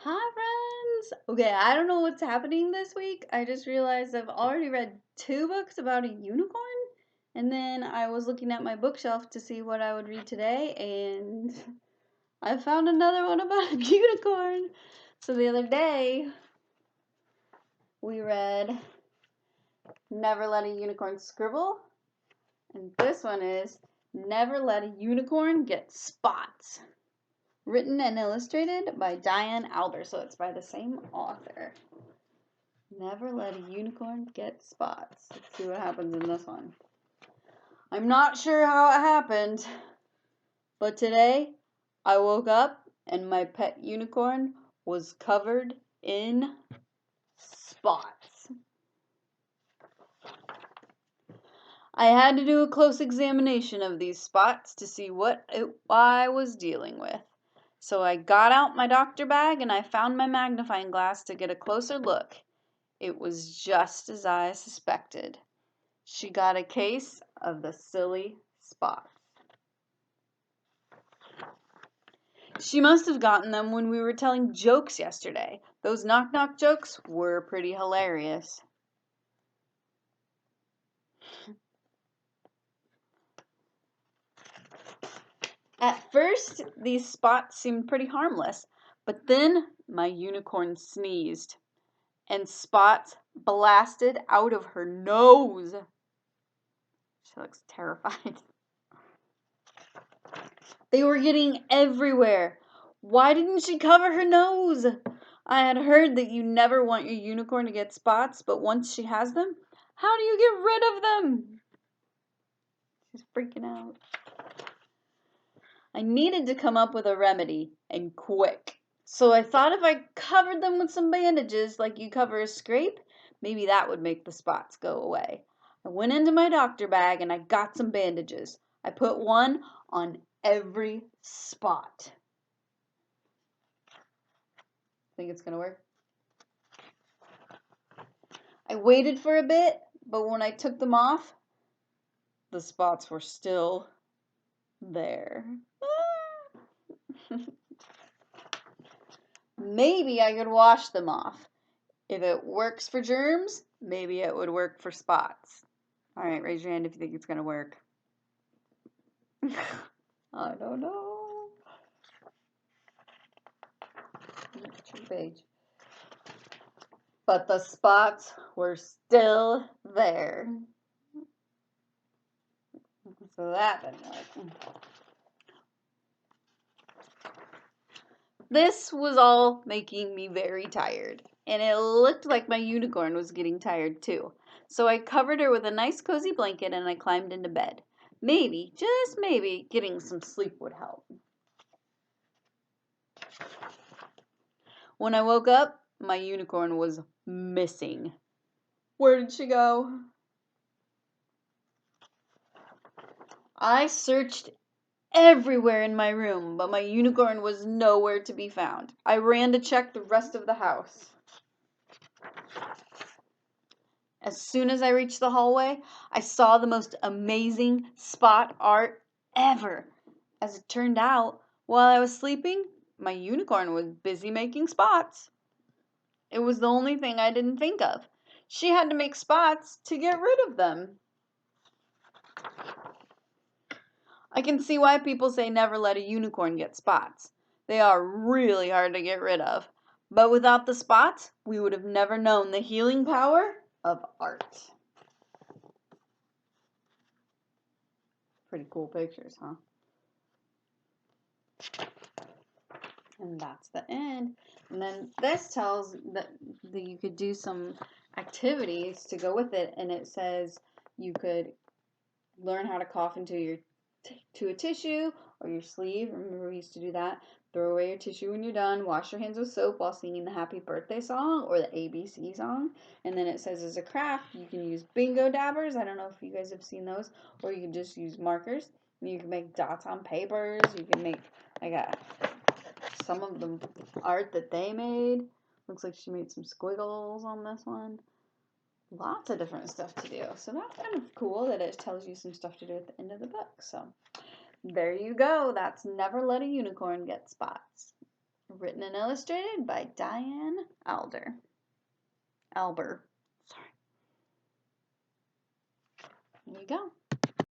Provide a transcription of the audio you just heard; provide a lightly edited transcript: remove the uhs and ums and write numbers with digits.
Hi, friends! Okay, I don't know what's happening this week. I just realized I've already read 2 books about a unicorn, and then I was looking at my bookshelf to see what I would read today, and I found another one about a unicorn. So the other day, we read Never Let a Unicorn Scribble, and this one is Never Let a Unicorn Get Spots. Written and illustrated by Diane Alber, so it's by the same author. Never let a unicorn get spots. Let's see what happens in this one. I'm not sure how it happened, but today I woke up and my pet unicorn was covered in spots. I had to do a close examination of these spots to see what I was dealing with. So I got out my doctor bag and I found my magnifying glass to get a closer look. It was just as I suspected. She got a case of the silly spots. She must have gotten them when we were telling jokes yesterday. Those knock-knock jokes were pretty hilarious. At first, these spots seemed pretty harmless, but then my unicorn sneezed, and spots blasted out of her nose. She looks terrified. They were getting everywhere. Why didn't she cover her nose? I had heard that you never want your unicorn to get spots, but once she has them, how do you get rid of them? She's freaking out. I needed to come up with a remedy, and quick. So I thought if I covered them with some bandages, like you cover a scrape, maybe that would make the spots go away. I went into my doctor bag and I got some bandages. I put one on every spot. Think it's gonna work? I waited for a bit, but when I took them off, the spots were still there. Maybe I could wash them off. If it works for germs, maybe it would work for spots. All right, raise your hand if you think it's gonna work. I don't know. Turn page. But the spots were still there. So that didn't work. This was all making me very tired, and it looked like my unicorn was getting tired too. So I covered her with a nice cozy blanket and I climbed into bed. Maybe, just maybe, getting some sleep would help. When I woke up, my unicorn was missing. Where did she go? I searched everywhere in my room, but my unicorn was nowhere to be found. I ran to check the rest of the house. As soon as I reached the hallway, I saw the most amazing spot art ever. As it turned out, while I was sleeping, my unicorn was busy making spots. It was the only thing I didn't think of. She had to make spots to get rid of them. I can see why people say never let a unicorn get spots. They are really hard to get rid of. But without the spots, we would have never known the healing power of art. Pretty cool pictures, huh? And that's the end. And then this tells that you could do some activities to go with it. And it says you could learn how to cough into a tissue or your sleeve. Remember we used to do that. Throw away your tissue when you're done. Wash your hands with soap while singing the happy birthday song or the ABC song. And then it says as a craft, you can use bingo dabbers. I don't know if you guys have seen those. Or you can just use markers. You can make dots on papers. You can make some of the art that they made. Looks like she made some squiggles on this one. Lots of different stuff to do. So that's kind of cool that it tells you some stuff to do at the end of the book. So there you go. That's Never Let a Unicorn Get Spots. Written and illustrated by Diane Alber. Sorry. Here you go.